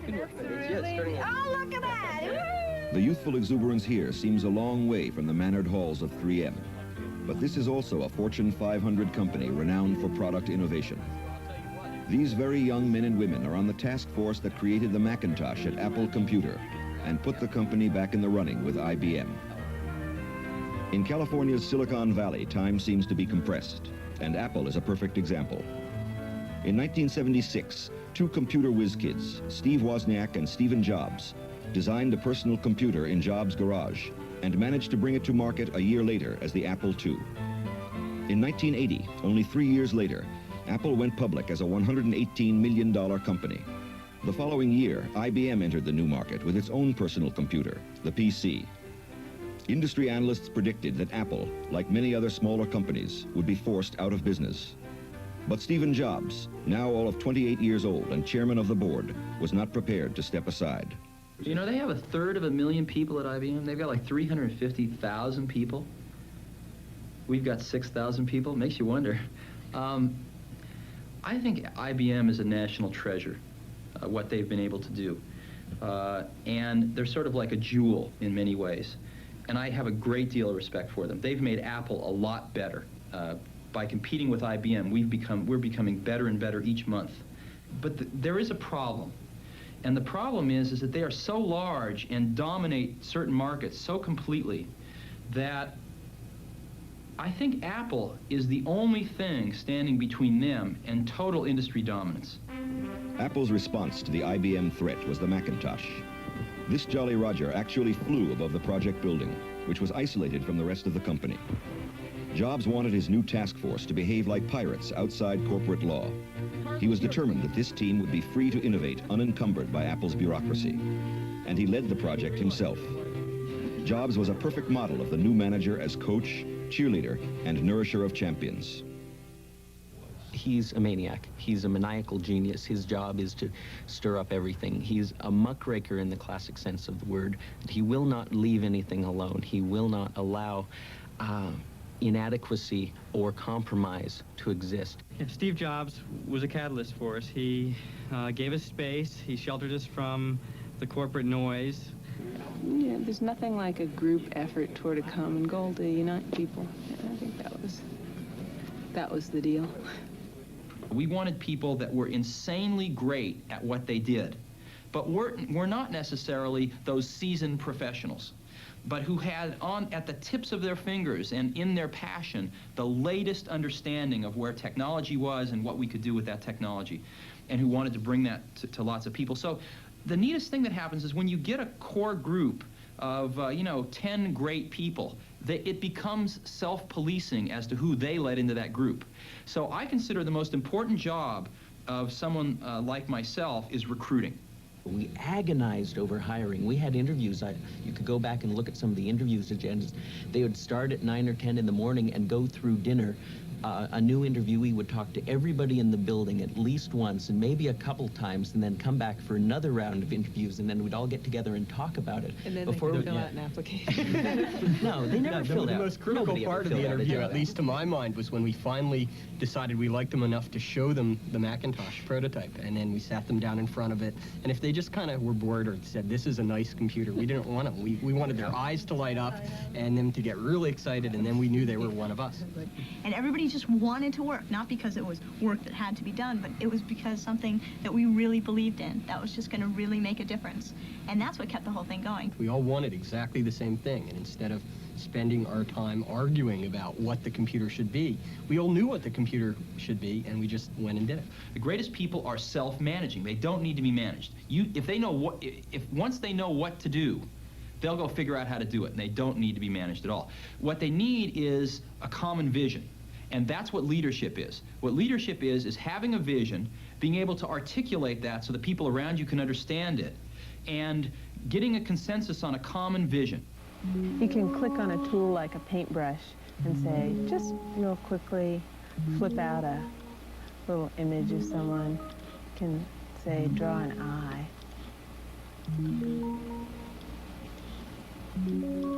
Oh, look at that! The youthful exuberance here seems a long way from the mannered halls of 3M. But this is also a Fortune 500 company renowned for product innovation. These very young men and women are on the task force that created the Macintosh at Apple Computer and put the company back in the running with IBM. In California's Silicon Valley, time seems to be compressed, and Apple is a perfect example. In 1976, two computer whiz kids, Steve Wozniak and Stephen Jobs, designed a personal computer in Jobs' garage and managed to bring it to market a year later as the Apple II. In 1980, only 3 years later, Apple went public as a $118 million company. The following year, IBM entered the new market with its own personal computer, the PC. Industry analysts predicted that Apple, like many other smaller companies, would be forced out of business. But Stephen Jobs, now all of 28 years old and chairman of the board, was not prepared to step aside. You know, they have 1/3 of a million people at IBM. They've got like 350,000 people. We've got 6,000 people. Makes you wonder. I think IBM is a national treasure, what they've been able to do. And they're sort of like a jewel in many ways. And I have a great deal of respect for them. They've made Apple a lot better. By competing with IBM, we're becoming better and better each month. But there is a problem. And the problem is that they are so large and dominate certain markets so completely that I think Apple is the only thing standing between them and total industry dominance. Apple's response to the IBM threat was the Macintosh. This Jolly Roger actually flew above the project building, which was isolated from the rest of the company. Jobs wanted his new task force to behave like pirates outside corporate law. He was determined that this team would be free to innovate unencumbered by Apple's bureaucracy. And he led the project himself. Jobs was a perfect model of the new manager as coach, cheerleader, and nourisher of champions. He's a maniac. He's a maniacal genius. His job is to stir up everything. He's a muckraker in the classic sense of the word. He will not leave anything alone. He will not allow inadequacy or compromise to exist. Steve Jobs was a catalyst for us. He gave us space. He sheltered us from the corporate noise. Yeah, there's nothing like a group effort toward a common goal to unite people. I think that was the deal. We wanted people that were insanely great at what they did, but we're not necessarily those seasoned professionals, but who had at the tips of their fingers and in their passion the latest understanding of where technology was and what we could do with that technology, and who wanted to bring that to lots of people. So the neatest thing that happens is when you get a core group of 10 great people, it becomes self-policing as to who they let into that group. So I consider the most important job of someone like myself is recruiting. We agonized over hiring. We had interviews. You could go back and look at some of the interviews agendas. They would start at 9 or 10 in the morning and go through dinner. A new interviewee would talk to everybody in the building at least once and maybe a couple times, and then come back for another round of interviews, and then we'd all get together and talk about it. And then they could fill out an application. No, they never filled out. The most critical part of the interview, at least to my mind, was when we finally decided we liked them enough to show them the Macintosh prototype, and then we sat them down in front of it, and if they just kind of were bored or said, this is a nice computer, we didn't want them. We wanted their eyes to light up and them to get really excited, and then we knew they were one of us. And everybody just wanted to work, not because it was work that had to be done, but it was because something that we really believed in, that was just going to really make a difference. And that's what kept the whole thing going. We all wanted exactly the same thing, and instead of spending our time arguing about what the computer should be, we all knew what the computer should be, and we just went and did it. The greatest people are self-managing. They don't need to be managed. Once they know what to do, they'll go figure out how to do it, and they don't need to be managed at all. What they need is a common vision. And that's what leadership is. What leadership is having a vision, being able to articulate that so the people around you can understand it, and getting a consensus on a common vision. You can click on a tool like a paintbrush and say, just real quickly, flip out a little image of someone. You can say, draw an eye.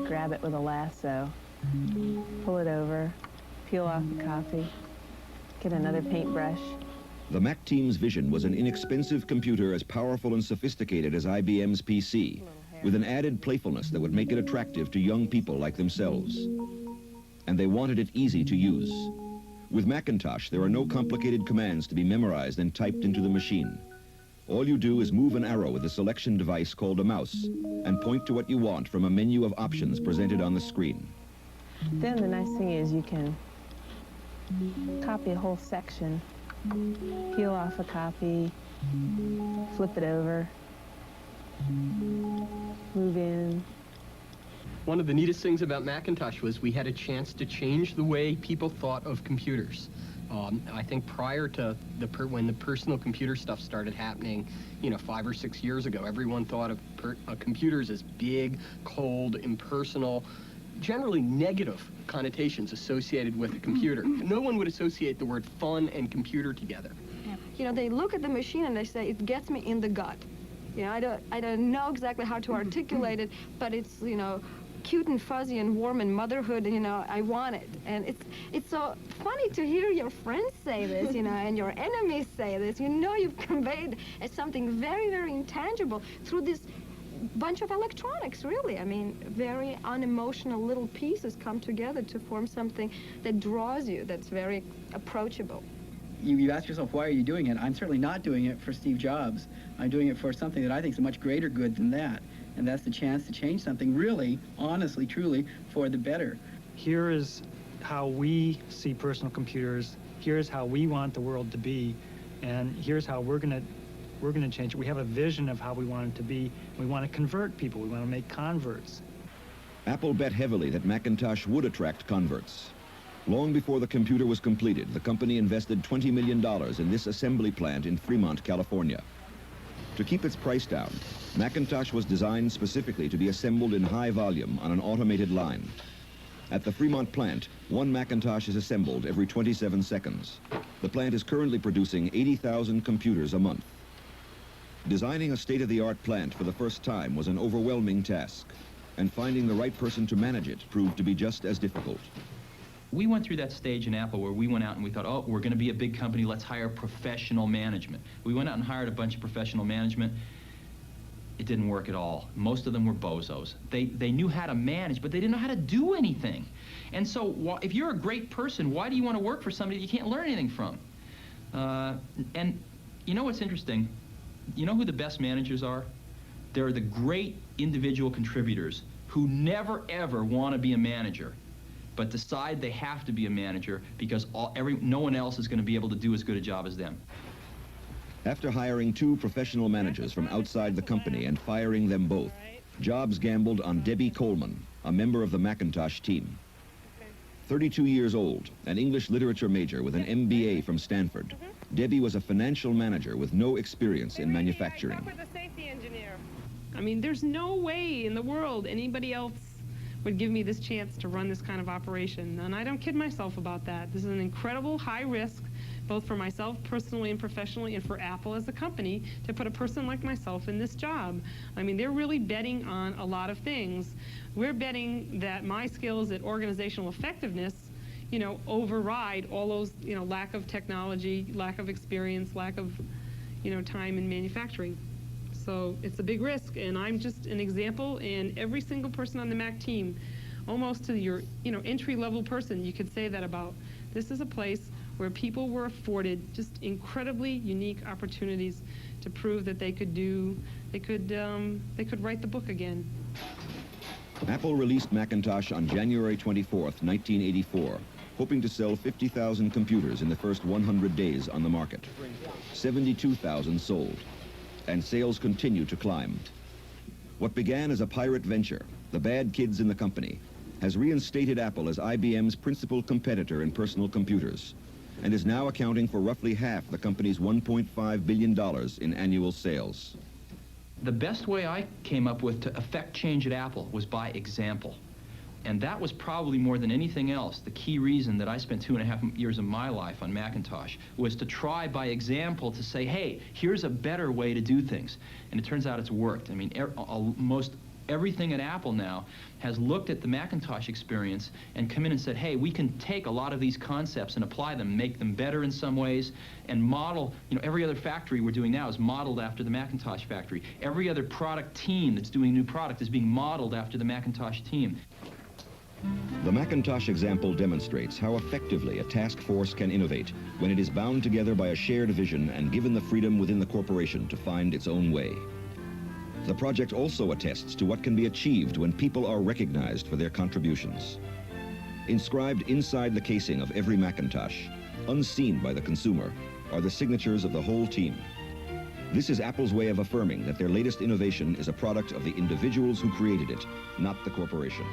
Grab it with a lasso, pull it over, peel off the coffee, get another paintbrush, The Mac team's vision was an inexpensive computer as powerful and sophisticated as IBM's PC, with an added playfulness that would make it attractive to young people like themselves. And they wanted it easy to use. With Macintosh, there are no complicated commands to be memorized and typed into the machine. All you do is move an arrow with a selection device called a mouse and point to what you want from a menu of options presented on the screen. Then the nice thing is you can copy a whole section, peel off a copy, flip it over, move in. One of the neatest things about Macintosh was we had a chance to change the way people thought of computers. I think prior to when the personal computer stuff started happening, 5 or 6 years ago, everyone thought of computers as big, cold, impersonal, generally negative connotations associated with a computer. No one would associate the word fun and computer together. They look at the machine and they say, it gets me in the gut. I don't know exactly how to articulate it, but it's, cute and fuzzy and warm and motherhood, I want it. And it's so funny to hear your friends say this, and your enemies say this. You've conveyed something very, very intangible through this bunch of electronics, really. Very unemotional little pieces come together to form something that draws you, that's very approachable. You ask yourself, why are you doing it? I'm certainly not doing it for Steve Jobs. I'm doing it for something that I think is a much greater good than that. And that's the chance to change something really, honestly, truly, for the better. Here is how we see personal computers. Here's how we want the world to be. And here's how we're gonna change it. We have a vision of how we want it to be. We want to convert people. We want to make converts. Apple bet heavily that Macintosh would attract converts. Long before the computer was completed, the company invested $20 million in this assembly plant in Fremont, California. To keep its price down, Macintosh was designed specifically to be assembled in high volume on an automated line. At the Fremont plant, one Macintosh is assembled every 27 seconds. The plant is currently producing 80,000 computers a month. Designing a state-of-the-art plant for the first time was an overwhelming task, and finding the right person to manage it proved to be just as difficult. We went through that stage in Apple where we went out and we thought, oh, we're going to be a big company, let's hire professional management. We went out and hired a bunch of professional management. It didn't work at all. Most of them were bozos. They knew how to manage, but they didn't know how to do anything. And so if you're a great person, why do you want to work for somebody that you can't learn anything from? And you know what's interesting? You know who the best managers are? They're the great individual contributors who never, ever want to be a manager, but decide they have to be a manager because no one else is going to be able to do as good a job as them. After hiring 2 professional managers from outside the company and firing them both, Jobs gambled on Debbie Coleman, a member of the Macintosh team. 32 years old, an English literature major with an MBA from Stanford, Debbie was a financial manager with no experience in manufacturing. There's no way in the world anybody else would give me this chance to run this kind of operation. And I don't kid myself about that. This is an incredible high risk, both for myself personally and professionally, and for Apple as a company, to put a person like myself in this job. They're really betting on a lot of things. We're betting that my skills at organizational effectiveness, override all those, lack of technology, lack of experience, lack of, time in manufacturing. So it's a big risk, and I'm just an example, and every single person on the Mac team, almost to your, entry-level person, you could say that about. This is a place where people were afforded just incredibly unique opportunities to prove that they could write the book again. Apple released Macintosh on January 24th, 1984, hoping to sell 50,000 computers in the first 100 days on the market. 72,000 sold, and sales continue to climb. What began as a pirate venture, the bad kids in the company, has reinstated Apple as IBM's principal competitor in personal computers, and is now accounting for roughly half the company's $1.5 billion in annual sales. The best way I came up with to affect change at Apple was by example. And that was probably more than anything else the key reason that I spent 2.5 years of my life on Macintosh, was to try by example to say, hey, here's a better way to do things. And it turns out it's worked. Most Everything at Apple now has looked at the Macintosh experience and come in and said, hey, we can take a lot of these concepts and apply them, make them better in some ways, and model, every other factory we're doing now is modeled after the Macintosh factory. Every other product team that's doing a new product is being modeled after the Macintosh team. The Macintosh example demonstrates how effectively a task force can innovate when it is bound together by a shared vision and given the freedom within the corporation to find its own way. The project also attests to what can be achieved when people are recognized for their contributions. Inscribed inside the casing of every Macintosh, unseen by the consumer, are the signatures of the whole team. This is Apple's way of affirming that their latest innovation is a product of the individuals who created it, not the corporation.